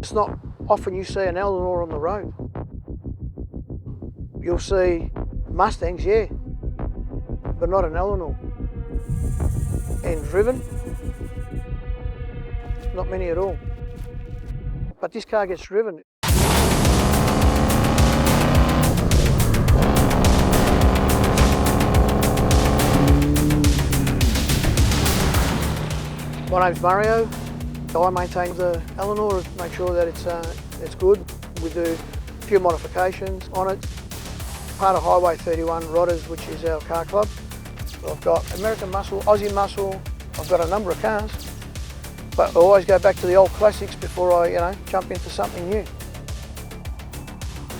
It's not often you see an Eleanor on the road. You'll see Mustangs, yeah, but not an Eleanor. And driven, not many at all. But this car gets driven. My name's Mario. I maintain the Eleanor, make sure that it's good. We do a few modifications on it. Part of Highway 31 Rodders, which is our car club. I've got American muscle, Aussie muscle. I've got a number of cars, but I always go back to the old classics before I, jump into something new.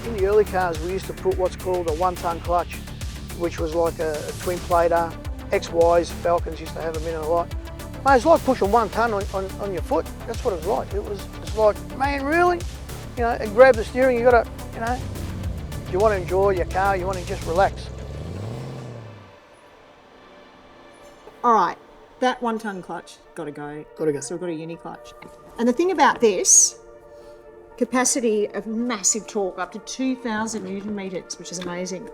In the early cars, we used to put what's called a 1-ton clutch, which was like a twin plater. XYs, Falcons used to have them in a lot. Mate, it's like pushing 1 ton on your foot. That's what it was like. It's like, man, really? And grab the steering, you gotta, you want to enjoy your car, you want to just relax. All right, that 1-ton clutch, gotta go. Gotta go. So we've got a Uniclutch. And the thing about this, capacity of massive torque, up to 2,000 Newton meters, which is amazing.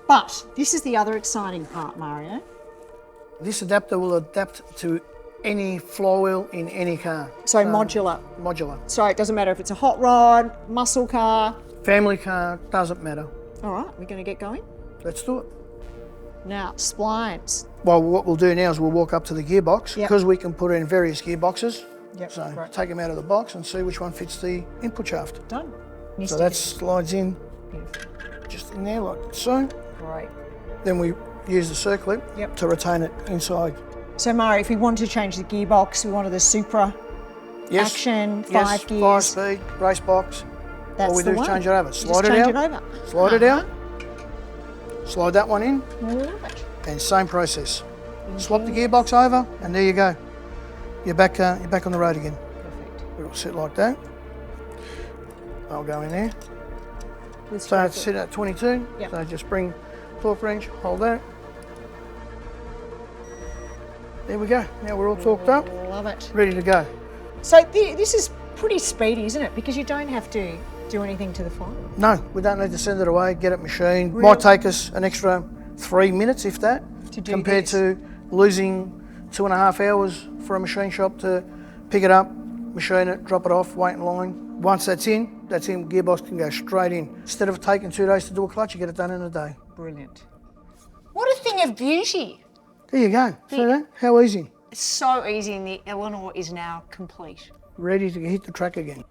But this is the other exciting part, Mario. This adapter will adapt to any flywheel in any car. So modular. Modular. So it doesn't matter if it's a hot rod, muscle car. Family car, doesn't matter. All right, we're going to get going. Let's do it. Now, splines. Well, what we'll do now is we'll walk up to the gearbox, Yep. because we can put it in various gearboxes. Yep, So right. take them out of the box and see which one fits the input shaft. Done. So that slides in just in there like so. Great. Then we use the circlip Yep. to retain it inside. So Mario, if we wanted to change the gearbox, we wanted the Supra Yes. action, Yes, 5 gears. 5-speed, race box. That's All we the do is one. change it over. Just Slide it change out. it over. Slide it out. Slide that one in. Love it. And same process. Swap the gearbox over, and there you go. You're back on the road again. Perfect. It'll sit like that. I'll go in there. Let's So try it's sit at 22. Yep. So just bring torque wrench, hold that. There we go. Now we're all torqued up, Love it. ready to go. So this is pretty speedy, isn't it? Because you don't have to do anything to the flywheel. No, we don't need to send it away, get it machined. Really? Might take us an extra 3 minutes, if that, To do compared this. to losing 2.5 hours for a machine shop to pick it up, machine it, drop it off, wait in line. Once that's in, gearbox can go straight in. Instead of taking 2 days to do a clutch, you get it done in a day. Brilliant. What a thing of beauty. There you go. See that? How easy. It's so easy, and the Eleanor is now complete. Ready to hit the track again.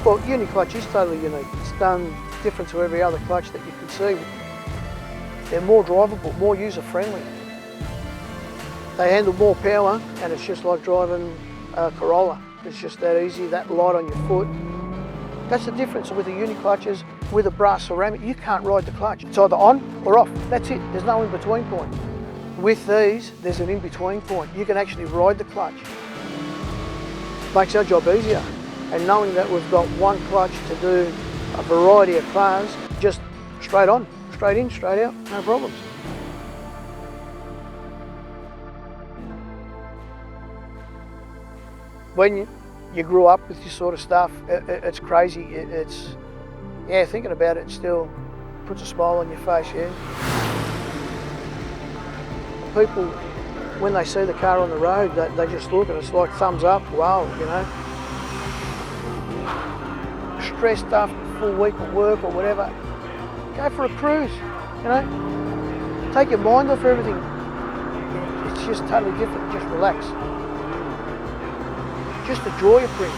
Well, Uniclutch is totally unique. It's done different to every other clutch that you can see. They're more drivable, more user-friendly. They handle more power, and it's just like driving a Corolla. It's just that easy, that light on your foot. That's the difference with the Uniclutches. With a brass ceramic, you can't ride the clutch. It's either on or off. That's it. There's no in-between point. With these, there's an in-between point. You can actually ride the clutch. Makes our job easier. And knowing that we've got one clutch to do a variety of cars, just straight on, straight in, straight out, no problems. When you grew up with this sort of stuff, it's crazy. Yeah, thinking about it still puts a smile on your face, yeah. People, when they see the car on the road, they just look and it's like thumbs up, wow, stressed after a full week of work or whatever, go for a cruise, take your mind off everything. It's just totally different, just relax. Just enjoy your friends.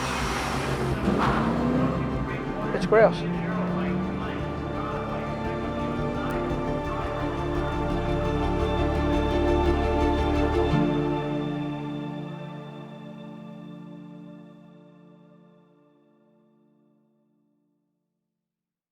It's grouse.